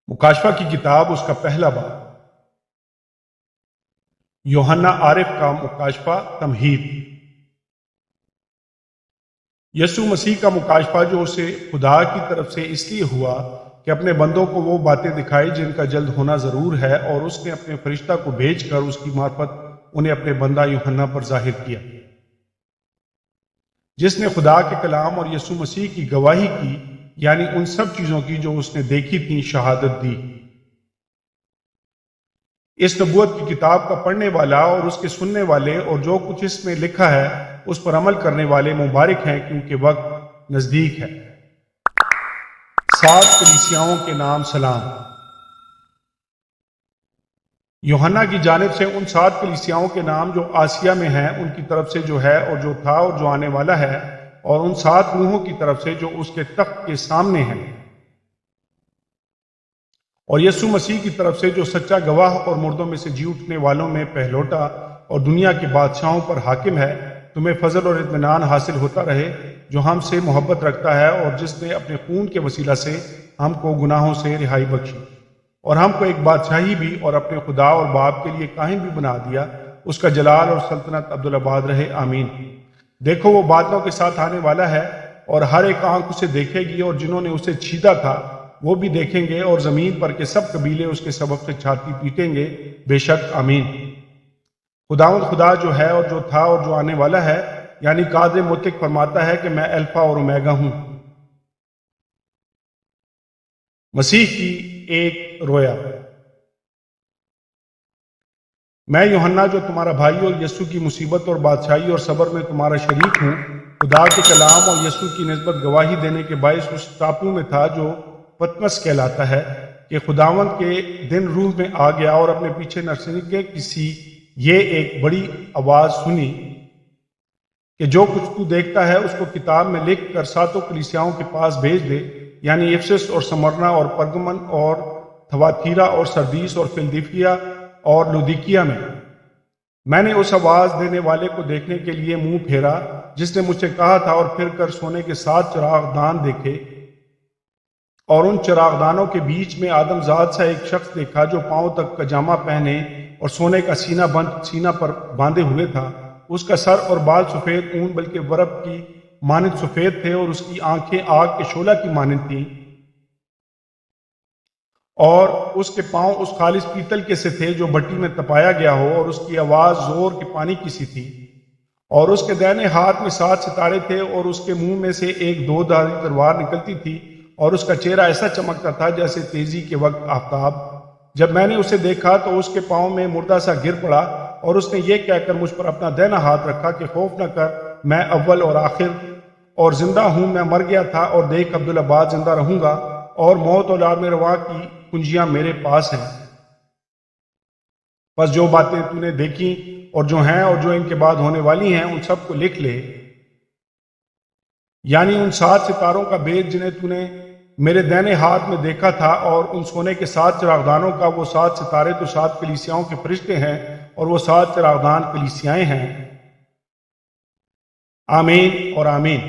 मुकाशफा की किताब उसका पहला बाब। यूहन्ना आरिफ का मुकाशफा तमहीद। यसु मसीह का मुकाशफा जो उसे खुदा की तरफ से इसलिए हुआ कि अपने बंदों को वो बातें दिखाई जिनका जल्द होना जरूर है, और उसने अपने फरिश्ता को भेजकर उसकी मार्फत उन्हें अपने बंदा यूहन्ना पर जाहिर किया, जिसने खुदा के कलाम और यसु मसीह की गवाही की, यानी उन सब चीजों की जो उसने देखी थी, शहादत दी। इस नबूवत की किताब का पढ़ने वाला और उसके सुनने वाले और जो कुछ इसमें लिखा है उस पर अमल करने वाले मुबारक हैं, क्योंकि वक्त नजदीक है। 7 कलीसियाओं के नाम सलाम। यूहन्ना की जानिब से उन 7 कलीसियाओं के नाम जो आसिया में हैं, उनकी तरफ से जो है और जो था और जो आने वाला है, और उन 7 रूहों की तरफ से जो उसके तख्त के सामने हैं, और यसु मसीह की तरफ से जो सच्चा गवाह और मुर्दों में से जी उठने वालों में पहलोटा और दुनिया के बादशाहों पर हाकिम है, तुम्हें फजल और इत्मीनान हासिल होता रहे, जो हमसे मोहब्बत रखता है और जिसने अपने खून के वसीला से हमको गुनाहों से रिहाई बख्शी और हमको एक बादशाही भी और अपने खुदा और बाप के लिए काहिम भी बना दिया। उसका जलाल और सल्तनत अब्दुल्लाबाद रहे, आमीन। देखो, वो बादलों के साथ आने वाला है, और हर एक आंख उसे देखेगी, और जिन्होंने उसे छीदा था वो भी देखेंगे, और जमीन पर के सब कबीले उसके सबब से छाती पीटेंगे, बेशक, आमीन। खुदावंद खुदा जो है और जो था और जो आने वाला है, यानी कादिर मुतलक फरमाता है कि मैं अल्फा और ओमेगा हूं। मसीह की एक रोया। मैं यूहन्ना जो तुम्हारा भाई और यसु की मुसीबत और बादशाही और सब्र में तुम्हारा शरीक हूं, खुदा के कलाम और यसु की निस्बत गवाही देने के बायस उस टापू में था जो पतमस कहलाता है, कि खुदावंद के दिन रूह में आ गया और अपने पीछे नरसिंगे किसी ये एक बड़ी आवाज सुनी कि जो कुछ तू देखता है उसको किताब में लिख कर 7 कलीसियाओं के पास भेज दे, यानी इफिसस और स्मरना और परगमन और थवातीरा और सरदीस और फिलदिफिया और लुदिकिया में। मैंने उस आवाज देने वाले को देखने के लिए मुंह फेरा जिसने मुझसे कहा था, और फिर कर सोने के 7 चिरागदान देखे, और उन चिरागदानों के बीच में आदमजाद सा एक शख्स देखा जो पांव तक का जामा पहने और सोने का सीना पर बांधे हुए था। उसका सर और बाल सफेद ऊन बल्कि बर्फ की मानिंद सफेद थे, और उसकी आंखें आग के शोला की मानिंद थीं, और उसके पांव उस खालिस पीतल के से थे जो भट्टी में तपाया गया हो, और उसकी आवाज जोर के पानी की सी थी, और उसके दाहिने हाथ में 7 सितारे थे, और उसके मुंह में से एक 2 धारी तलवार निकलती थी, और उसका चेहरा ऐसा चमकता था जैसे तेजी के वक्त आफताब। जब मैंने उसे देखा तो उसके पांव में मुर्दा सा गिर पड़ा, और उसने ये कहकर मुझ पर अपना दाहिना हाथ रखा कि खौफ न कर, मैं अव्वल और आखिर और जिंदा हूं। मैं मर गया था, और देख अब्दुल्लाबाद जिंदा रहूंगा, और मौत और आलम रवा की कुंजियां मेरे पास हैं। बस जो बातें तूने देखी और जो हैं और जो इनके बाद होने वाली हैं, उन सबको लिख ले, यानी उन 7 सितारों का भेद जिन्हें तूने मेरे दाहिने हाथ में देखा था, और उन सोने के 7 चिरागदानों का। वो 7 सितारे तो 7 कलीसियाओं के फरिश्ते हैं, और वो 7 चिरागदान कलीसियाएं हैं। आमीन और आमीन।